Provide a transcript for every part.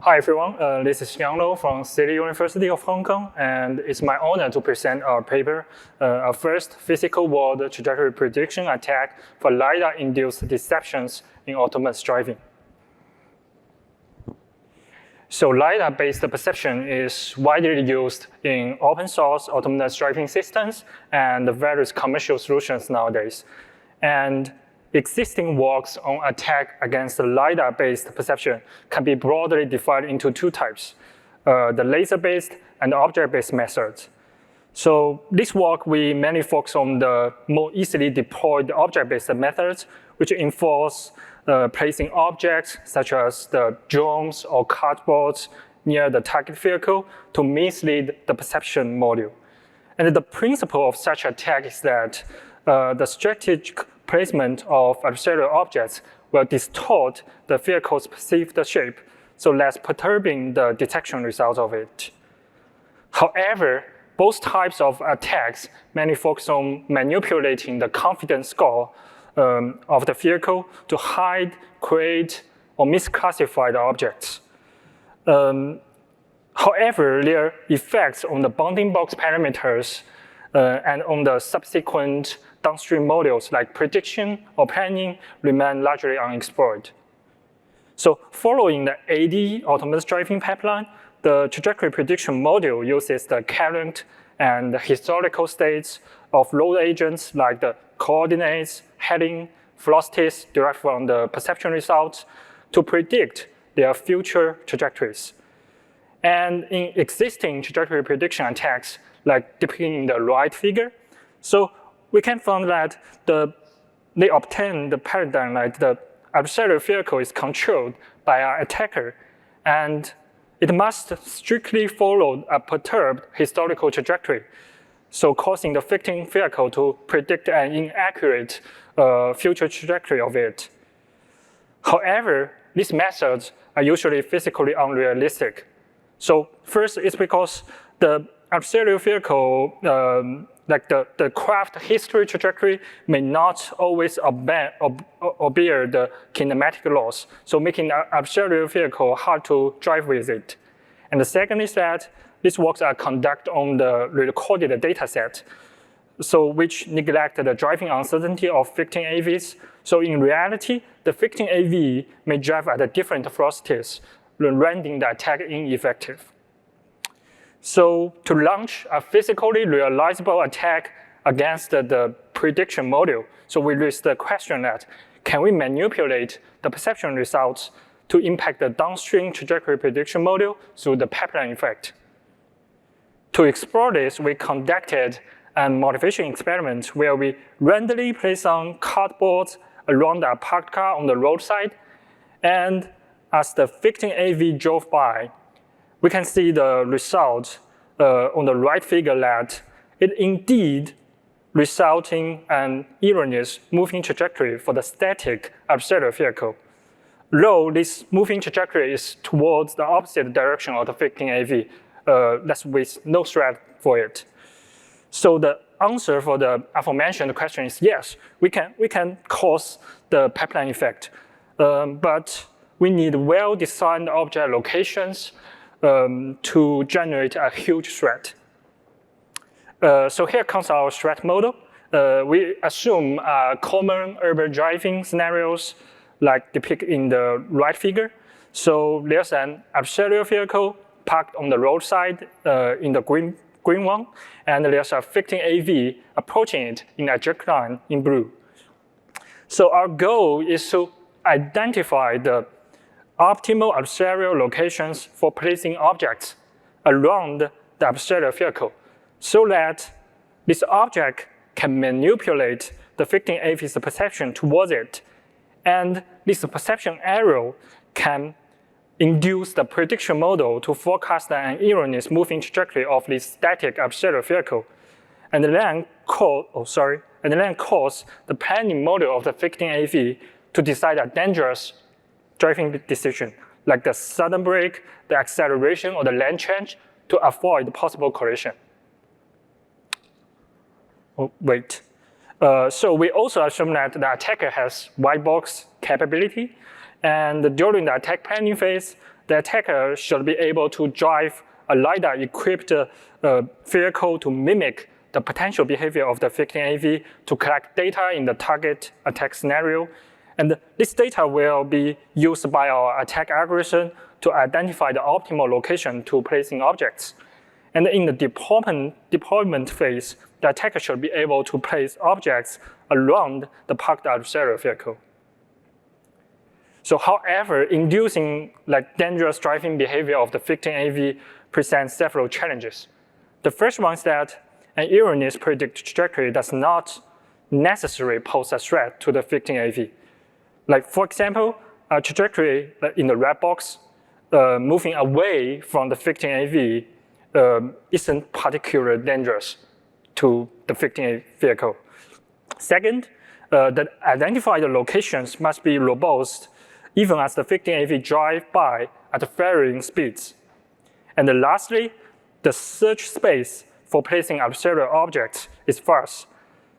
Hi everyone, this is Yang from City University of Hong Kong, and it's my honor to present our paper, our first physical world trajectory prediction attack for LiDAR-induced deceptions in autonomous driving. So LiDAR-based perception is widely used in open source autonomous driving systems and various commercial solutions nowadays. And existing works on attack against the LiDAR-based perception can be broadly divided into two types, the laser-based and object-based methods. So this work, we mainly focus on the more easily deployed object-based methods, which involves placing objects such as the drones or cardboards near the target vehicle to mislead the perception module. And the principle of such attack is that the strategic placement of adversarial objects will distort the vehicle's perceived shape, so thus perturbing the detection results of it. However, both types of attacks mainly focus on manipulating the confidence score of the vehicle to hide, create, or misclassify the objects. However, their effects on the bounding box parameters and on the subsequent downstream modules like prediction or planning remain largely unexplored. So following the AD autonomous driving pipeline, the trajectory prediction module uses the current and the historical states of road agents like the coordinates, heading, velocities derived from the perception results to predict their future trajectories. And in existing trajectory prediction attacks, like depicted in the right figure, so we can find that they obtain the paradigm like the adversarial vehicle is controlled by an attacker, and it must strictly follow a perturbed historical trajectory, so causing the victim vehicle to predict an inaccurate future trajectory of it. However, these methods are usually physically unrealistic. So first, it's because the adversarial vehicle, like the craft history trajectory, may not always obey the kinematic laws, so making the adversarial vehicle hard to drive with it. And the second is that these works are conducted on the recorded data set, so which neglect the driving uncertainty of victim AVs. So in reality, the victim AV may drive at different velocities, rendering the attack ineffective. So to launch a physically realizable attack against the prediction module, so we raise the question that, can we manipulate the perception results to impact the downstream trajectory prediction module through the pipeline effect? To explore this, we conducted a motivation experiment where we randomly place on cardboards around a parked car on the roadside, and as the victim AV drove by, we can see the result on the right figure that it indeed results in an erroneous moving trajectory for the static adversarial vehicle, though this moving trajectory is towards the opposite direction of the victim AV, that's with no threat for it. So the answer for the aforementioned question is yes, we can cause the pipeline effect, but we need well-designed object locations to generate a huge threat. So here comes our threat model. We assume common urban driving scenarios like depicted in the right figure. So there's an adversarial vehicle parked on the roadside in the green one, and there's a victim AV approaching it in a jerk line in blue. So our goal is to identify the optimal adversarial locations for placing objects around the adversarial vehicle so that this object can manipulate the victim AV's perception towards it, and this perception error can induce the prediction model to forecast an erroneous moving trajectory of this static adversarial vehicle, and then cause the planning model of the victim AV to decide a dangerous driving decision, like the sudden brake, the acceleration, or the lane change to avoid possible collision. Oh, wait. So we also assume that the attacker has white box capability, and during the attack planning phase, the attacker should be able to drive a LiDAR-equipped vehicle to mimic the potential behavior of the victim AV to collect data in the target attack scenario. And this data will be used by our attack algorithm to identify the optimal location to placing objects. And in the deployment phase, the attacker should be able to place objects around the parked adversarial vehicle. So however, inducing dangerous driving behavior of the victim AV presents several challenges. The first one is that an erroneous predicted trajectory does not necessarily pose a threat to the victim AV. For example, a trajectory in the red box moving away from the victim AV isn't particularly dangerous to the victim vehicle. Second, the identified locations must be robust even as the victim AV drive by at varying speeds. And then lastly, the search space for placing adversarial objects is sparse.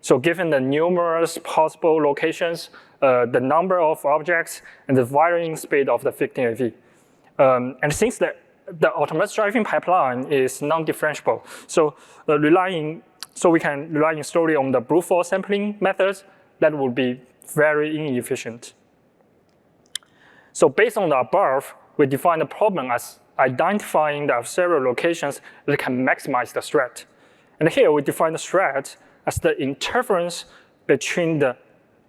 So given the numerous possible locations, the number of objects, and the varying speed of the victim AV. And since the autonomous driving pipeline is non-differentiable, so we can rely solely on the brute force sampling methods, that would be very inefficient. So based on the above, we define the problem as identifying the adversarial locations that can maximize the threat. And here we define the threat as the interference between the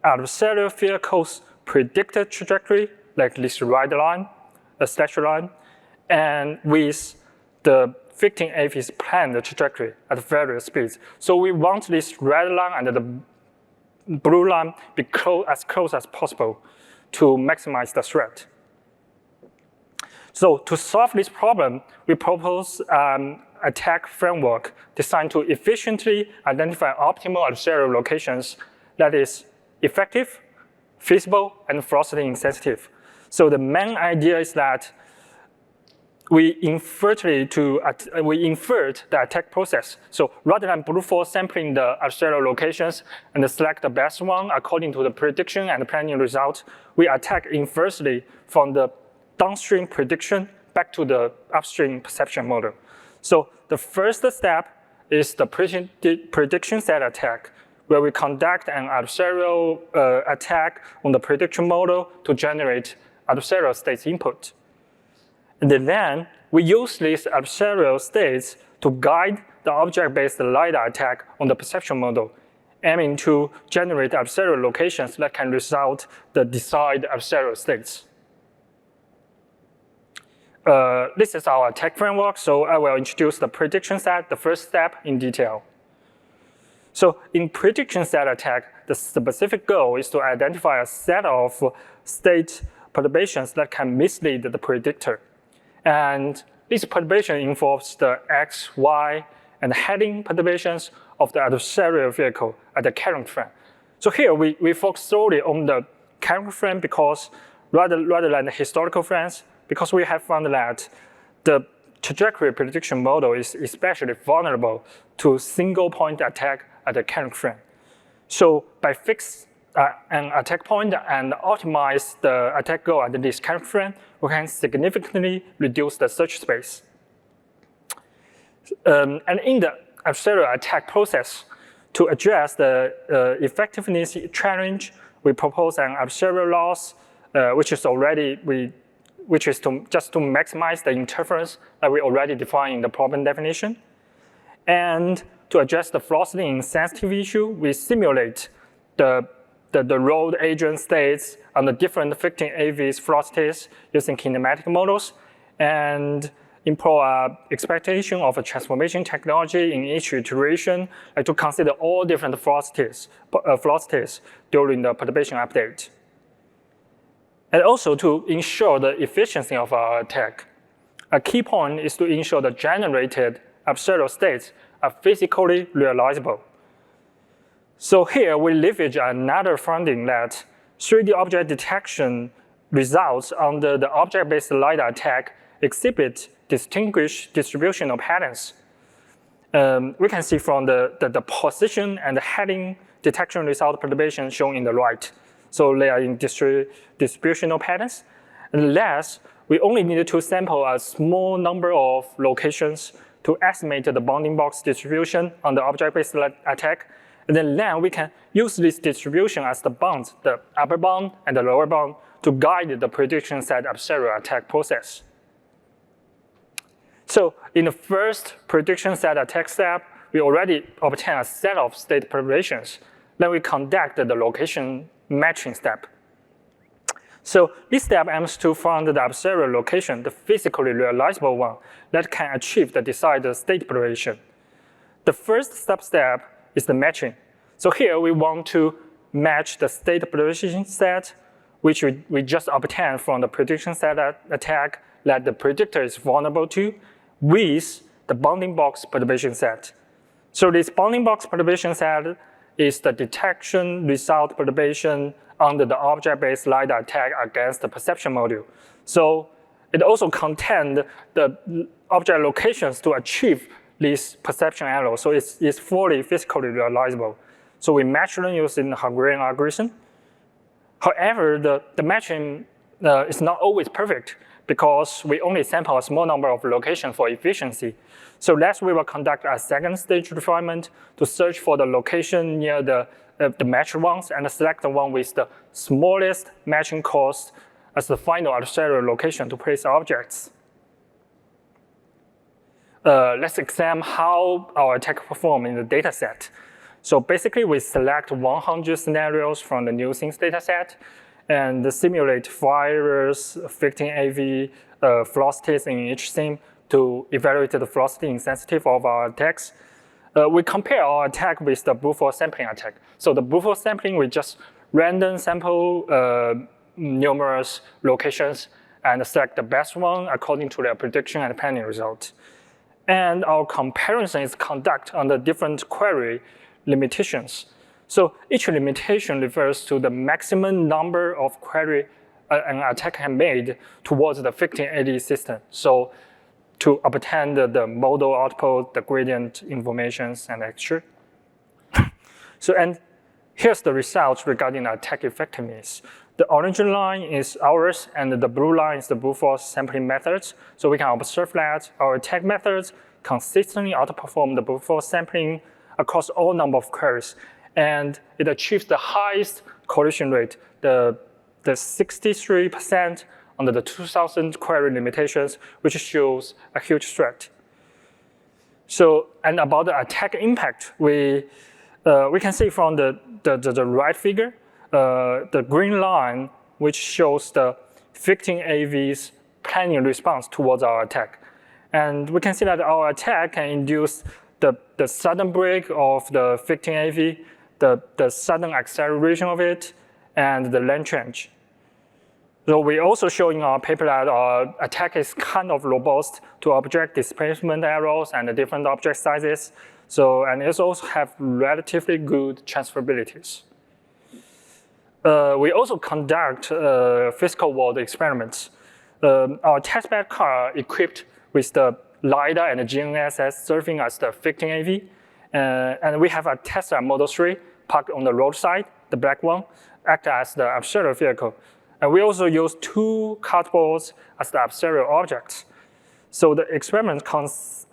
adversarial vehicle's predicted trajectory, like this red line, a dashed line, and with the victim AV's planned trajectory at various speeds. So we want this red line and the blue line be as close as possible to maximize the threat. So to solve this problem, we propose an attack framework designed to efficiently identify optimal adversarial locations that is effective, feasible, and velocity insensitive. So the main idea is that we invert the attack process. So rather than brute force sampling the adversarial locations and select the best one according to the prediction and planning result, we attack inversely from the downstream prediction back to the upstream perception model. So the first step is the prediction set attack, where we conduct an adversarial attack on the prediction model to generate adversarial states input. And then we use these adversarial states to guide the object-based LiDAR attack on the perception model, aiming to generate adversarial locations that can result the desired adversarial states. This is our attack framework, so I will introduce the prediction set, the first step, in detail. So in prediction set attack, the specific goal is to identify a set of state perturbations that can mislead the predictor. And this perturbation involves the X, Y, and heading perturbations of the adversarial vehicle at the current frame. So here we focus solely on the current frame because rather than the historical frames, because we have found that the trajectory prediction model is especially vulnerable to single point attack at the current frame. So by fix an attack point and optimize the attack goal at this current frame, we can significantly reduce the search space. And in the adversarial attack process, to address the effectiveness challenge, we propose an adversarial loss, which is just to maximize the interference that we already defined in the problem definition. And to address the velocity insensitive issue, we simulate the road agent states on the different victim AV's velocities using kinematic models and employ expectation of a transformation technology in each iteration to consider all different velocities during the perturbation update. And also to ensure the efficiency of our attack. A key point is to ensure the generated adversarial states are physically realizable. So here we leverage another finding that 3D object detection results under the object-based LiDAR attack exhibit distinguished distributional patterns. We can see from the position and the heading detection result perturbation shown in the right. So they are in distributional patterns. And last, we only need to sample a small number of locations to estimate the bounding box distribution on the object-based attack. And then we can use this distribution as the bounds, the upper bound and the lower bound, to guide the prediction set adversarial attack process. So in the first prediction set attack step, we already obtain a set of state preparations. Then we conduct the location matching step. So this step aims to find the adversarial location, the physically realizable one, that can achieve the desired state preparation. The first step is the matching. So here we want to match the state preparation set, which we just obtained from the prediction set attack that the predictor is vulnerable to, with the bounding box perturbation set. So this bounding box perturbation set is the detection result perturbation under the object-based LiDAR attack against the perception module. So it also contains the object locations to achieve this perception error. So it's fully physically realizable. So we match them using the Hungarian algorithm. However, the matching is not always perfect because we only sample a small number of locations for efficiency. So next we will conduct a second stage refinement to search for the location near the matched ones and select the one with the smallest matching cost as the final adversarial location to place objects. Let's examine how our attack performs in the data set. So basically, we select 100 scenarios from the new things data set and simulate various 15 AV velocities in each scene to evaluate the velocity intensity of our attacks. We compare our attack with the brute force sampling attack. So the brute force sampling, we just random sample numerous locations and select the best one according to their prediction and planning result. And our comparison is conducted on the different query limitations. So each limitation refers to the maximum number of query an attacker can made towards the 1580 system. So to obtain the model output, the gradient informations, and extra. So and here's the results regarding the attack effectiveness. The orange line is ours, and the blue line is the brute force sampling methods. So we can observe that our attack methods consistently outperform the brute force sampling across all number of queries, and it achieves the highest collision rate, the 63% under the 2,000 query limitations, which shows a huge threat. So, and about the attack impact, we can see from the right figure, the green line, which shows the 15 AV's planning response towards our attack. And we can see that our attack can induce the sudden break of the 15 AV, the sudden acceleration of it, and the lane change. So we also show in our paper that our attack is kind of robust to object displacement errors and the different object sizes. So, and it also have relatively good transferabilities. We also conduct physical world experiments. Our testbed car equipped with the LiDAR and the GNSS serving as the 15 AV. And we have a Tesla Model 3 parked on the roadside, the black one, act as the adversarial vehicle. And we also use 2 cardboards as the adversarial objects. So the experiment consists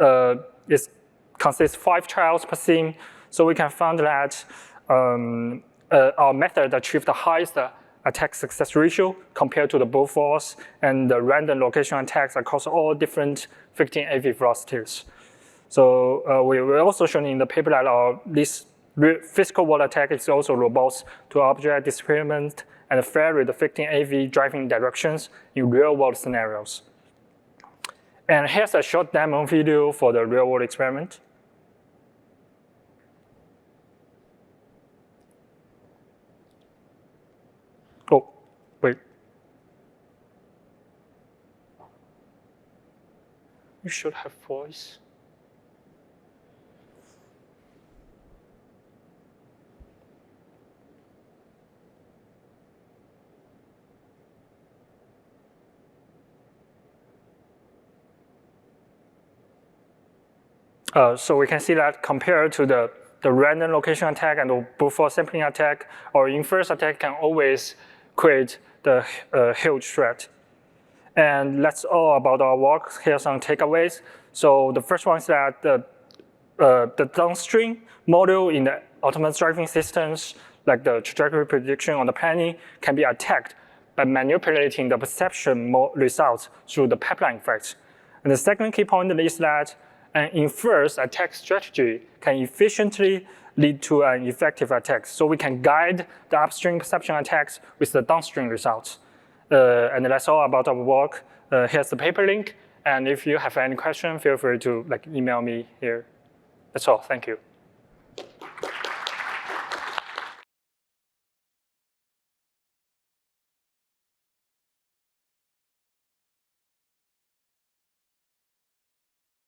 5 trials per scene. So we can find that our method achieved the highest attack success ratio compared to the brute force and the random location attacks across all different 15 AV velocities. So we also shown in the paper that this physical world attack is also robust to object displacement and vary the 15 AV driving directions in real-world scenarios. And here's a short demo video for the real-world experiment. Oh, wait. You should have voice. So we can see that compared to the random location attack and the brute force sampling attack, our inverse attack can always create the huge threat. And that's all about our work. Here are some takeaways. So the first one is that the downstream module in the autonomous driving systems, like the trajectory prediction or the planning, can be attacked by manipulating the perception results through the pipeline effect. And the second key point is that an inverse attack strategy can efficiently lead to an effective attack. So we can guide the upstream perception attacks with the downstream results. And that's all about our work. Here's the paper link. And if you have any question, feel free to email me here. That's all. Thank you.